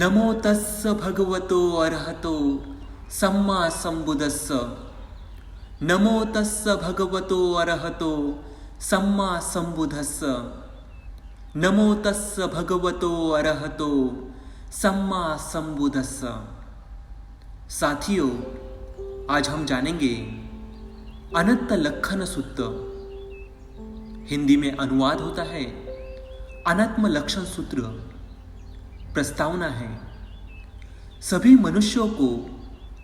नमो तस्स भगवतो अरहतो सम्मा संबुदस्स। नमो तस्स भगवतो अरहतो सम्मा संबुदस्स। नमो तस्स भगवतो अरहतो सम्मा संबुदस्स। साथियों, आज हम जानेंगे अनंत लक्षण सूत्र। हिंदी में अनुवाद होता है अनात्म लक्षण सूत्र। प्रस्तावना है, सभी मनुष्यों को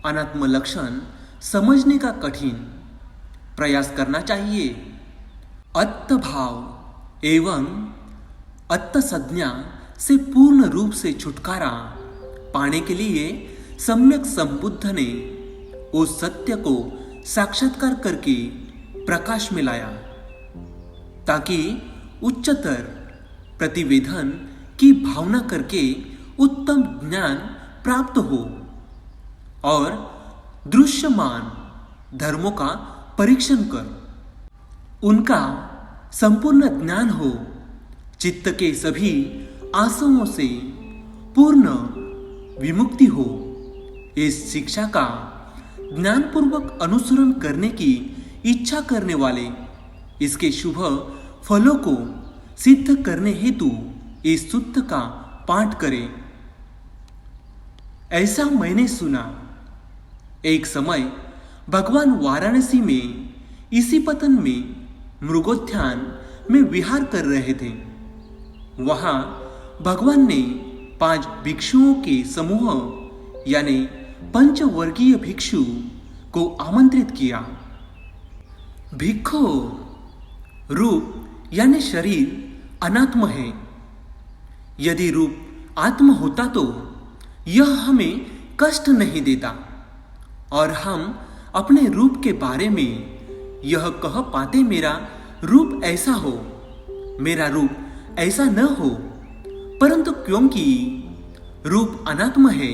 अनात्म लक्षण समझने का कठिन प्रयास करना चाहिए। अत्त भाव एवं अत्त संज्ञा से पूर्ण रूप से छुटकारा पाने के लिए सम्यक संबुद्ध ने उस सत्य को साक्षात्कार करके प्रकाश में लाया, ताकि उच्चतर प्रतिवेदन की भावना करके उत्तम ज्ञान प्राप्त हो और दृश्यमान धर्मों का परीक्षण कर उनका संपूर्ण ज्ञान हो, चित्त के सभी आसुओं से पूर्ण विमुक्ति हो। इस शिक्षा का ज्ञानपूर्वक अनुसरण करने की इच्छा करने वाले इसके शुभ फलों को सिद्ध करने हेतु इस सूत्र का पाठ करें। ऐसा मैंने सुना, एक समय भगवान वाराणसी में इसी पतन में मृगोद्यान में विहार कर रहे थे। वहां भगवान ने 5 भिक्षुओं के समूह यानी पंचवर्गीय भिक्षु को आमंत्रित किया। भिक्षु, रूप यानी शरीर अनात्म है। यदि रूप आत्म होता तो यह हमें कष्ट नहीं देता और हम अपने रूप के बारे में यह कह पाते मेरा रूप ऐसा हो, मेरा रूप ऐसा न हो। परंतु क्योंकि रूप अनात्म है,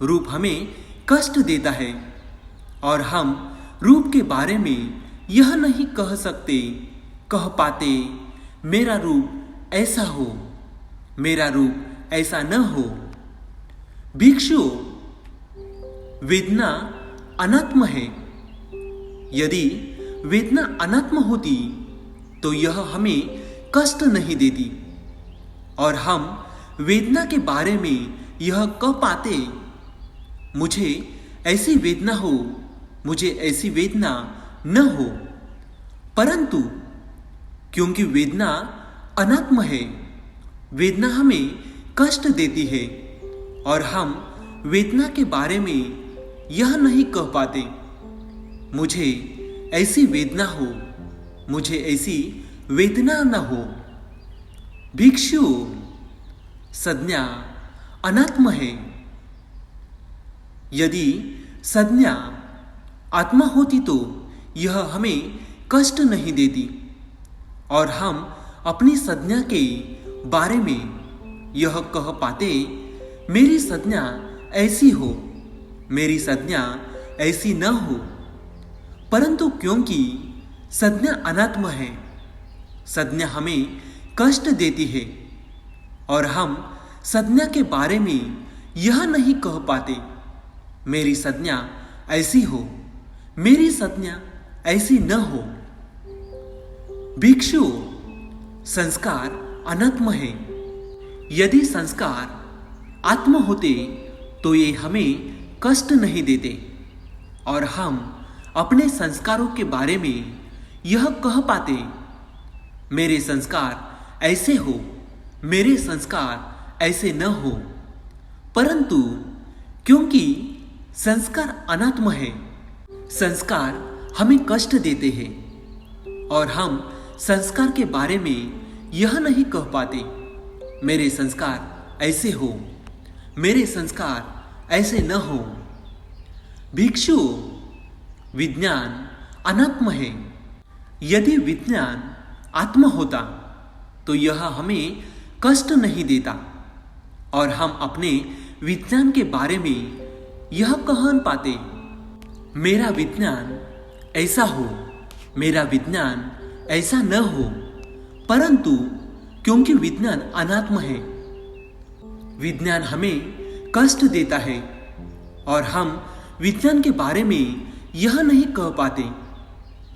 रूप हमें कष्ट देता है और हम रूप के बारे में यह नहीं कह पाते मेरा रूप ऐसा हो, मेरा रूप ऐसा न हो। भिक्षु, वेदना अनात्म है। यदि वेदना अनात्म होती तो यह हमें कष्ट नहीं देती और हम वेदना के बारे में यह कह पाते मुझे ऐसी वेदना हो, मुझे ऐसी वेदना न हो। परंतु क्योंकि वेदना अनात्म है, वेदना हमें कष्ट देती है और हम वेदना के बारे में यह नहीं कह पाते मुझे ऐसी वेदना हो, मुझे ऐसी वेदना न हो। भिक्षु, संज्ञा अनात्म है। यदि संज्ञा आत्मा होती तो यह हमें कष्ट नहीं देती और हम अपनी संज्ञा के बारे में यह कह पाते मेरी संज्ञा ऐसी हो, मेरी संज्ञा ऐसी न हो। परंतु क्योंकि संज्ञा अनात्म है, संज्ञा हमें कष्ट देती है और हम संज्ञा के बारे में यह नहीं कह पाते मेरी संज्ञा ऐसी हो, मेरी संज्ञा ऐसी न हो। भिक्षु, संस्कार अनात्म है। यदि संस्कार आत्म होते तो ये हमें कष्ट नहीं देते और हम अपने संस्कारों के बारे में यह कह पाते मेरे संस्कार ऐसे हो, मेरे संस्कार ऐसे न हो। परंतु क्योंकि संस्कार अनात्म है, संस्कार हमें कष्ट देते हैं और हम संस्कार के बारे में यह नहीं कह पाते मेरे संस्कार ऐसे हो, मेरे संस्कार ऐसे न हो। भिक्षु, विज्ञान अनात्म है। यदि विज्ञान आत्म होता तो यह हमें कष्ट नहीं देता और हम अपने विज्ञान के बारे में यह कह पाते मेरा विज्ञान ऐसा हो, मेरा विज्ञान ऐसा न हो। परंतु क्योंकि विज्ञान अनात्म है, विज्ञान हमें कष्ट देता है और हम विज्ञान के बारे में यह नहीं कह पाते,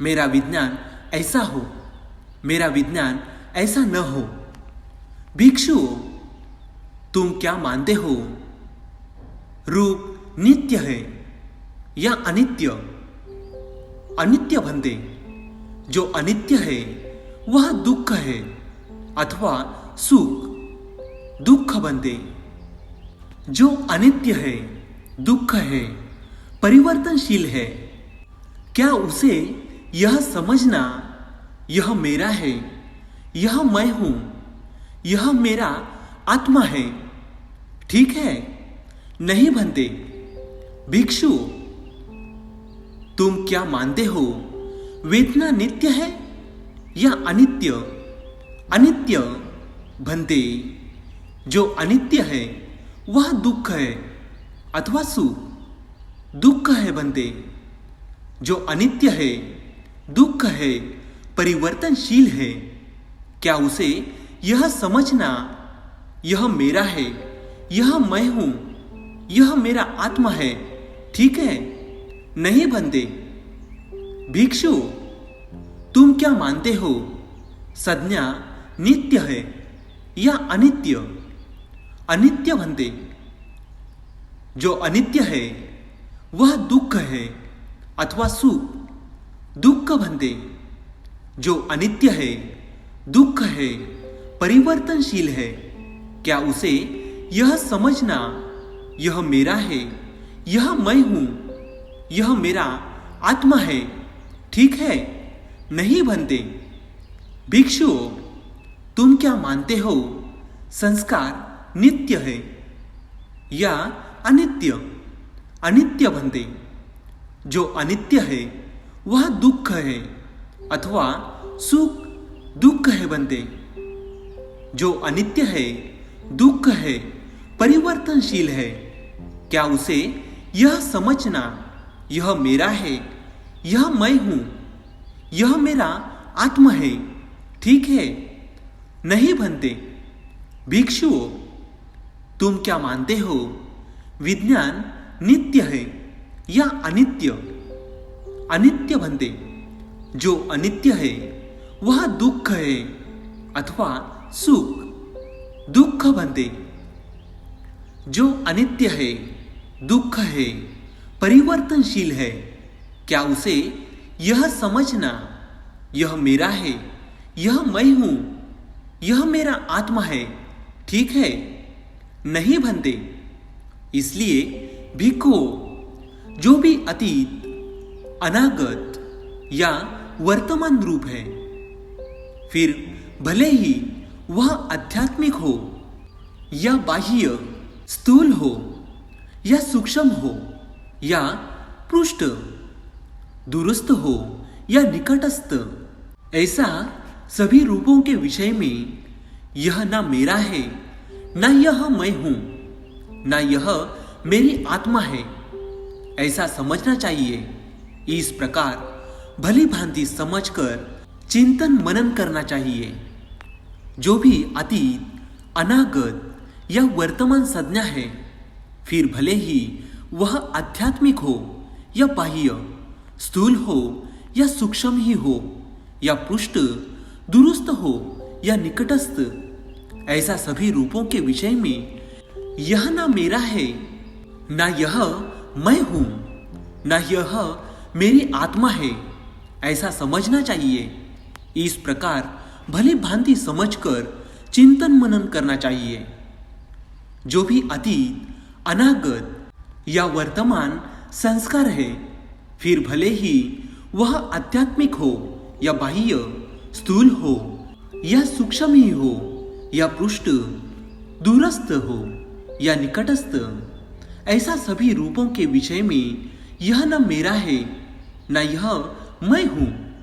मेरा विज्ञान ऐसा हो, मेरा विज्ञान ऐसा न हो। भिक्षुओं, तुम क्या मानते हो? रूप नित्य है या अनित्य? अनित्य बनते। जो अनित्य है वह दुख है अथवा सुख, दुख बनते। जो अनित्य है, दुख है, परिवर्तनशील है, क्या उसे यह समझना यह मेरा है, यह मैं हूं, यह मेरा आत्मा है, ठीक है? नहीं बनते। भिक्षु, तुम क्या मानते हो? वेदना नित्य है या अनित्य? अनित्य बनते। जो अनित्य है वह दुख है अथवा सुख, दुख है बनते। जो अनित्य है, दुख है, परिवर्तनशील है, क्या उसे यह समझना यह मेरा है, यह मैं हूं, यह मेरा आत्मा है, ठीक है? नहीं बनते। भिक्षु, तुम क्या मानते हो? संज्ञा नित्य है या अनित्य? अनित्य बनते। जो अनित्य है वह दुख है अथवा सुख, दुख बनते। जो अनित्य है, दुख है, परिवर्तनशील है, क्या उसे यह समझना यह मेरा है, यह मैं हूं, यह मेरा आत्मा है, ठीक है? नहीं बनते। भिक्षुओं, तुम क्या मानते हो? संस्कार नित्य है या अनित्य? अनित्य बनते। जो अनित्य है वह दुख है अथवा सुख, दुख है बनते। जो अनित्य है, दुख है, परिवर्तनशील है, क्या उसे यह समझना यह मेरा है, यह मैं हूं, यह मेरा आत्मा है, ठीक है? नहीं बनते। भिक्षुओं, तुम क्या मानते हो? विज्ञान नित्य है या अनित्य? अनित्य बनते। जो अनित्य है वह दुख है अथवा सुख, दुख बनते। जो अनित्य है, दुख है, परिवर्तनशील है, क्या उसे यह समझना यह मेरा है, यह मैं हूं, यह मेरा आत्मा है, ठीक है? नहीं बनते। इसलिए भिक्षुओं, जो भी अतीत, अनागत या वर्तमान रूप है, फिर भले ही वह आध्यात्मिक हो या बाह्य, स्थूल हो या सूक्ष्म हो या पृष्ठ, दूरस्थ हो या निकटस्थ, ऐसा सभी रूपों के विषय में यह ना मेरा है, ना यह मैं हूं, ना यह मेरी आत्मा है, ऐसा समझना चाहिए। इस प्रकार भली भांति समझकर चिंतन मनन करना चाहिए। जो भी अतीत, अनागत या वर्तमान संज्ञा है, फिर भले ही वह आध्यात्मिक हो या बाह्य, स्थूल हो या सूक्ष्म ही हो या पृष्ठ, दूरस्थ हो या निकटस्थ, ऐसा सभी रूपों के विषय में यह ना मेरा है, ना यह मैं हूं, ना यह मेरी आत्मा है, ऐसा समझना चाहिए। इस प्रकार भली भांति समझकर चिंतन मनन करना चाहिए। जो भी अतीत, अनागत या वर्तमान संस्कार है, फिर भले ही वह आध्यात्मिक हो या बाह्य, स्थूल हो या सूक्ष्म ही हो या पृष्ठ, दूरस्थ हो या निकटस्थ, ऐसा सभी रूपों के विषय में यह न मेरा है, न यह मैं हूं,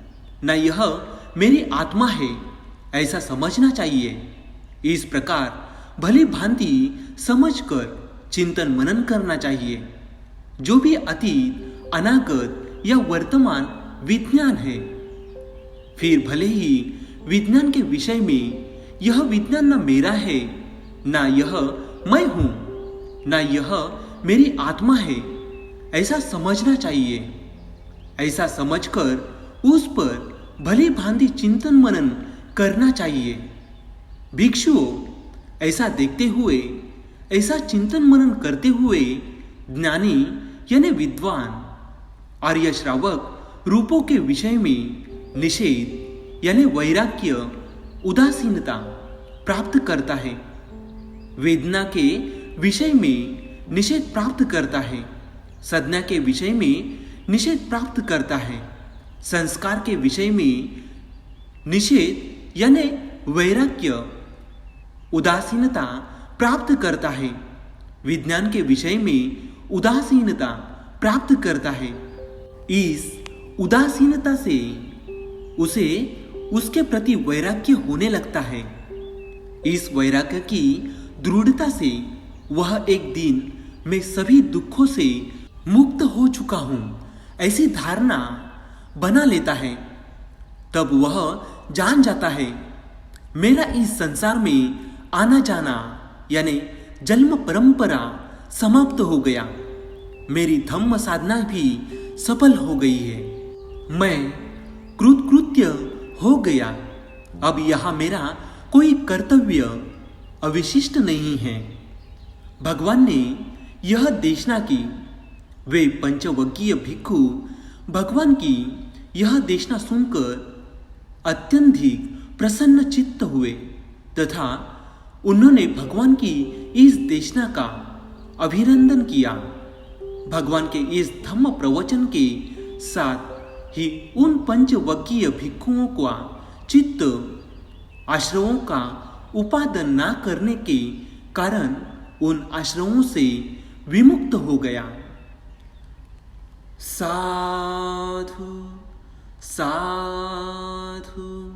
न यह मेरी आत्मा है, ऐसा समझना चाहिए। इस प्रकार भली भांति समझकर चिंतन मनन करना चाहिए। जो भी अतीत, अनागत या वर्तमान विज्ञान है, फिर भले ही विज्ञान के विषय में यह विज्ञान न मेरा है, न यह मैं हूं, ना यह मेरी आत्मा है, ऐसा समझना चाहिए। ऐसा समझकर उस पर भली भांति चिंतन मनन करना चाहिए। भिक्षुओं, ऐसा देखते हुए, ऐसा चिंतन मनन करते हुए ज्ञानी यानी विद्वान आर्य श्रावक रूपों के विषय में निषेध यानी वैराग्य, उदासीनता प्राप्त करता है। वेदना के विषय में निषेध प्राप्त करता है, संज्ञा के विषय में निषेध प्राप्त करता है, संस्कार के विषय में निषेध यानी वैराग्य, उदासीनता प्राप्त करता है, विज्ञान के विषय में उदासीनता प्राप्त करता है। इस उदासीनता से उसे उसके प्रति वैराग्य होने लगता है। इस वैराग्य की दृढ़ता से वह एक दिन मैं सभी दुखों से मुक्त हो चुका हूं, ऐसी धारणा बना लेता है। तब वह जान जाता है मेरा इस संसार में आना जाना यानी जन्म परंपरा समाप्त हो गया, मेरी धम्म साधना भी सफल हो गई है, मैं कृतकृत्य हो गया। अब यहां मेरा कोई कर्तव्य अविशिष्ट नहीं है। भगवान ने यह देशना की। वे पंचवग्गीय भिक्षु भगवान की यह देशना सुनकर अत्यधिक प्रसन्न चित्त हुए तथा उन्होंने भगवान की इस देशना का अभिनंदन किया। भगवान के इस धम्म प्रवचन के साथ ही उन पंचवग्गीय भिक्षुओं का चित्त आश्रमों का उपादान न करने के कारण उन आश्रमों से विमुक्त हो गया। साधु साधु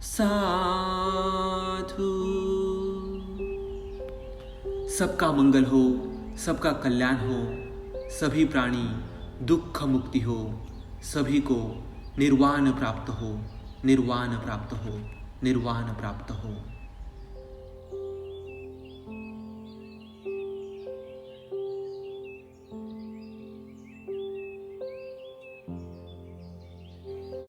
साधु। सबका मंगल हो, सबका कल्याण हो, सभी प्राणी दुख मुक्ति हो, सभी को निर्वाण प्राप्त हो, निर्वाण प्राप्त हो, निर्वाण प्राप्त हो।